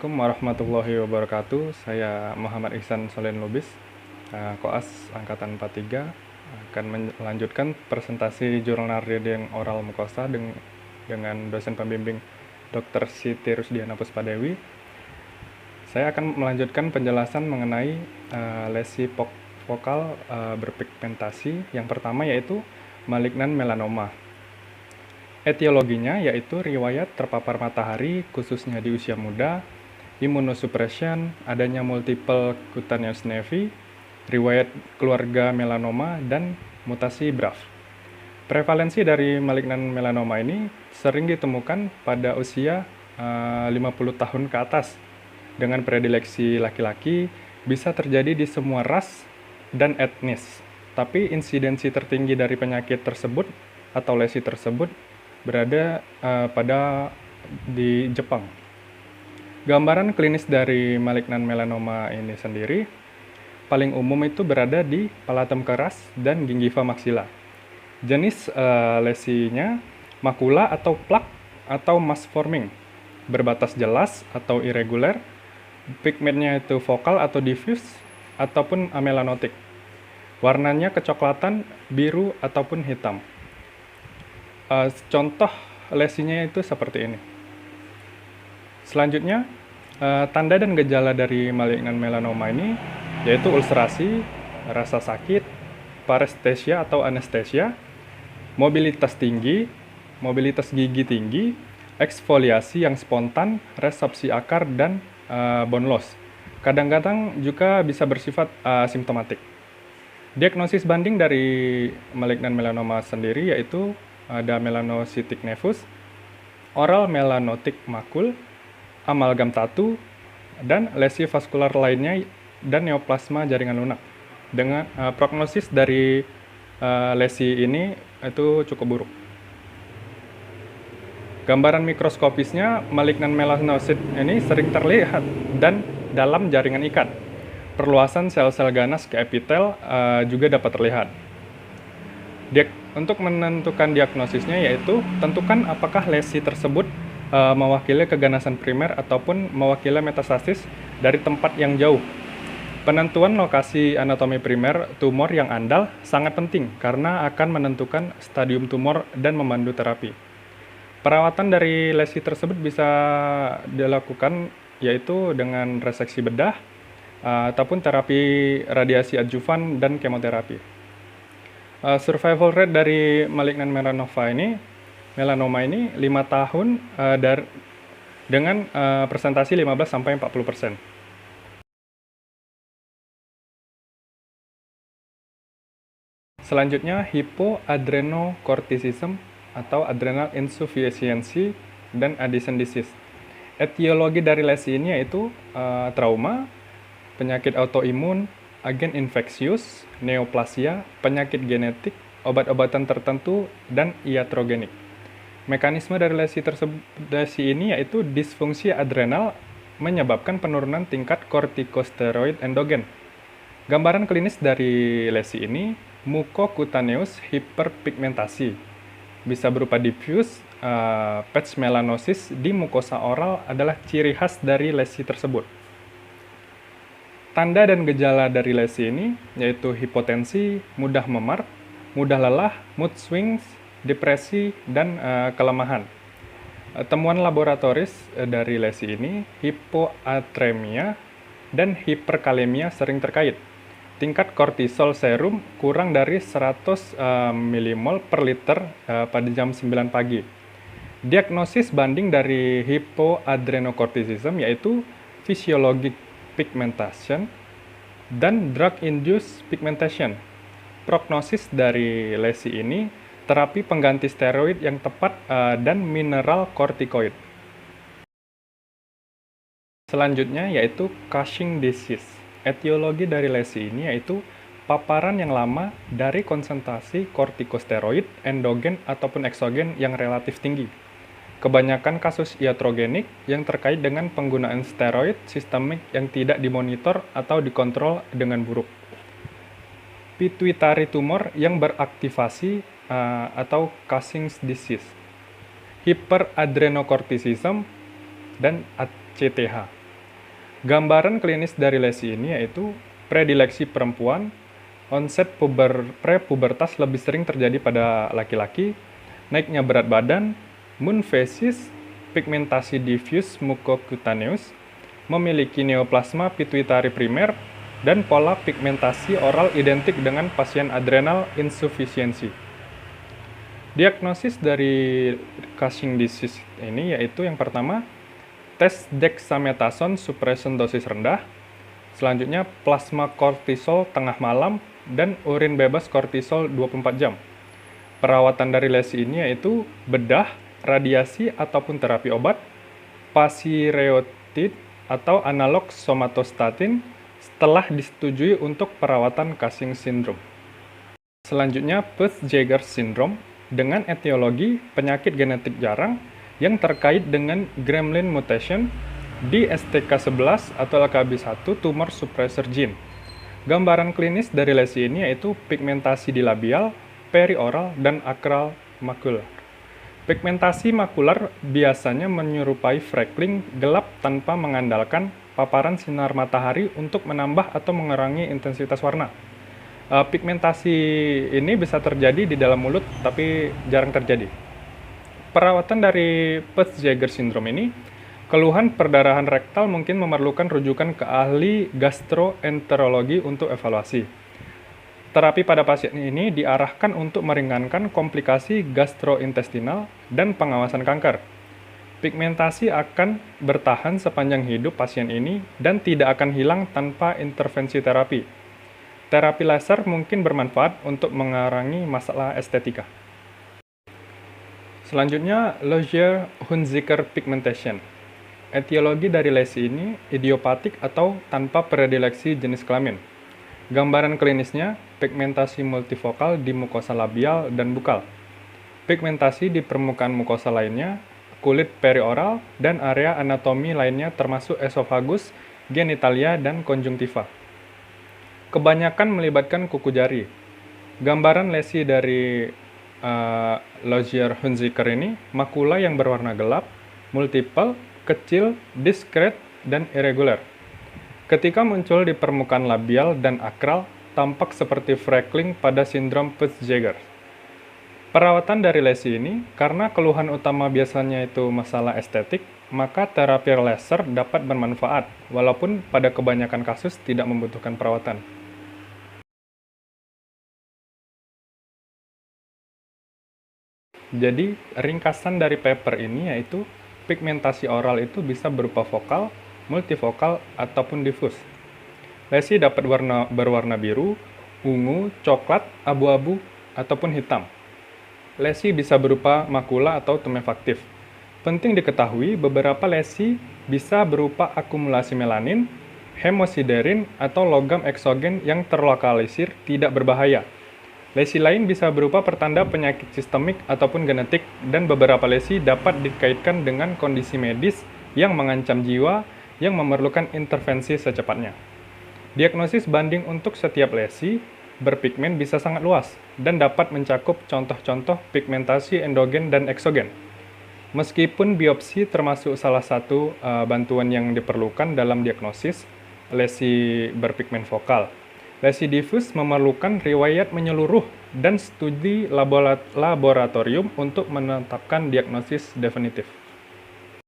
Assalamualaikum warahmatullahi wabarakatuh. Saya Muhammad Ihsan Solen Lubis, Koas Angkatan 43, akan melanjutkan presentasi jurnal reading oral mukosa dengan dosen pembimbing Dr. Siti Rusdiana Puspadewi. Saya akan melanjutkan penjelasan mengenai lesi vokal berpigmentasi. Yang pertama yaitu malignan melanoma. Etiologinya yaitu riwayat terpapar matahari khususnya di usia muda, immunosuppression, adanya multiple cutaneous nevi, riwayat keluarga melanoma, dan mutasi BRAF. Prevalensi dari malignan melanoma ini sering ditemukan pada usia 50 tahun ke atas. Dengan predileksi laki-laki, bisa terjadi di semua ras dan etnis. Tapi insidensi tertinggi dari penyakit tersebut atau lesi tersebut berada di Jepang. Gambaran klinis dari malignan melanoma ini sendiri paling umum itu berada di palatum keras dan gingiva maxilla. Jenis lesinya makula atau plak atau mass forming, berbatas jelas atau irregular, pigmentnya itu vokal atau diffuse ataupun amelanotik. Warnanya kecoklatan, biru ataupun hitam. Contoh lesinya itu seperti ini. Selanjutnya, tanda dan gejala dari malignan melanoma ini yaitu ulcerasi, rasa sakit, parestesia atau anestesia, mobilitas tinggi, mobilitas gigi tinggi, eksfoliasi yang spontan, resorpsi akar, dan bone loss. Kadang-kadang juga bisa bersifat asimptomatik. Diagnosis banding dari malignan melanoma sendiri yaitu ada melanocytic nevus, oral melanotic makul, amalgam tatu, dan lesi vaskular lainnya dan neoplasma jaringan lunak. Dengan prognosis dari lesi ini itu cukup buruk. Gambaran mikroskopisnya malignan melanosit ini sering terlihat dan dalam jaringan ikat. Perluasan sel-sel ganas ke epitel juga dapat terlihat. Untuk menentukan diagnosisnya yaitu tentukan apakah lesi tersebut mewakili keganasan primer ataupun mewakili metastasis dari tempat yang jauh. Penentuan lokasi anatomi primer tumor yang andal sangat penting karena akan menentukan stadium tumor dan memandu terapi. Perawatan dari lesi tersebut bisa dilakukan yaitu dengan reseksi bedah ataupun terapi radiasi adjuvan dan kemoterapi. Survival rate dari malignan melanoma ini 5 tahun dengan presentasi 15-40%. Selanjutnya, hypoadrenocorticism atau adrenal insufficiency dan Addison disease. Etiologi dari lesi ini yaitu trauma, penyakit autoimun, agen infeksius, neoplasia, penyakit genetik, obat-obatan tertentu, dan iatrogenik. Mekanisme dari lesi ini yaitu disfungsi adrenal menyebabkan penurunan tingkat kortikosteroid endogen. Gambaran klinis dari lesi ini, mukokutaneus hiperpigmentasi. Bisa berupa diffuse, patch melanosis di mukosa oral adalah ciri khas dari lesi tersebut. Tanda dan gejala dari lesi ini yaitu hipotensi, mudah memar, mudah lelah, mood swings, depresi, dan kelemahan. Temuan laboratoris dari lesi ini, hipoatremia dan hiperkalemia sering terkait. Tingkat kortisol serum kurang dari 100 mmol per liter pada jam 9 pagi. Diagnosis banding dari hypoadrenocorticism yaitu physiologic pigmentation dan drug-induced pigmentation. Prognosis dari lesi ini, terapi pengganti steroid yang tepat dan mineral kortikoid. Selanjutnya yaitu Cushing disease. Etiologi dari lesi ini yaitu paparan yang lama dari konsentrasi kortikosteroid, endogen ataupun eksogen yang relatif tinggi. Kebanyakan kasus iatrogenik yang terkait dengan penggunaan steroid sistemik yang tidak dimonitor atau dikontrol dengan buruk. Pituitary tumor yang beraktivasi atau Cushing disease. Hyperadrenocorticism dan ACTH. Gambaran klinis dari lesi ini yaitu predileksi perempuan, onset prepubertas lebih sering terjadi pada laki-laki, naiknya berat badan, moon phases, pigmentasi diffuse mucocutaneous, memiliki neoplasma pituitari primer, dan pola pigmentasi oral identik dengan pasien adrenal insufficiency. Diagnosis dari Cushing disease ini yaitu yang pertama, tes dexamethasone suppression dosis rendah, selanjutnya plasma kortisol tengah malam, dan urin bebas kortisol 24 jam. Perawatan dari lesi ini yaitu bedah, radiasi ataupun terapi obat, pasireotid atau analog somatostatin setelah disetujui untuk perawatan Cushing syndrome. Selanjutnya, Peutz-Jeghers syndrome dengan etiologi penyakit genetik jarang yang terkait dengan gremlin mutation di STK11 atau LKB1 tumor suppressor gene. Gambaran klinis dari lesi ini yaitu pigmentasi di labial, perioral, dan akral makular. Pigmentasi makular biasanya menyerupai freckling gelap tanpa mengandalkan paparan sinar matahari untuk menambah atau mengurangi intensitas warna. Pigmentasi ini bisa terjadi di dalam mulut, tapi jarang terjadi. Perawatan dari Peutz-Jeghers syndrome ini, keluhan perdarahan rektal mungkin memerlukan rujukan ke ahli gastroenterologi untuk evaluasi. Terapi pada pasien ini diarahkan untuk meringankan komplikasi gastrointestinal dan pengawasan kanker. Pigmentasi akan bertahan sepanjang hidup pasien ini dan tidak akan hilang tanpa intervensi terapi. Terapi laser mungkin bermanfaat untuk mengurangi masalah estetika. Selanjutnya, Lozier-Hunziker pigmentation. Etiologi dari lesi ini idiopatik atau tanpa predileksi jenis kelamin. Gambaran klinisnya, pigmentasi multifokal di mukosa labial dan bukal. Pigmentasi di permukaan mukosa lainnya, kulit perioral, dan area anatomi lainnya termasuk esofagus, genitalia, dan konjungtiva. Kebanyakan melibatkan kuku jari. Gambaran lesi dari Lozier-Hunziker ini, makula yang berwarna gelap, multiple, kecil, diskret, dan irregular. Ketika muncul di permukaan labial dan akral, tampak seperti freckling pada sindrom Peutz-Jeghers. Perawatan dari lesi ini, karena keluhan utama biasanya itu masalah estetik, maka terapi laser dapat bermanfaat, walaupun pada kebanyakan kasus tidak membutuhkan perawatan. Jadi, ringkasan dari paper ini yaitu pigmentasi oral itu bisa berupa vokal, multivokal, ataupun difus. Lesi dapat berwarna biru, ungu, coklat, abu-abu, ataupun hitam. Lesi bisa berupa makula atau tumefaktif. Penting diketahui, beberapa lesi bisa berupa akumulasi melanin, hemosiderin, atau logam eksogen yang terlokalisir tidak berbahaya. Lesi lain bisa berupa pertanda penyakit sistemik ataupun genetik, dan beberapa lesi dapat dikaitkan dengan kondisi medis yang mengancam jiwa yang memerlukan intervensi secepatnya. Diagnosis banding untuk setiap lesi berpigmen bisa sangat luas dan dapat mencakup contoh-contoh pigmentasi endogen dan eksogen. Meskipun biopsi termasuk salah satu bantuan yang diperlukan dalam diagnosis lesi berpigmen vokal, lesi difus memerlukan riwayat menyeluruh dan studi laboratorium untuk menetapkan diagnosis definitif.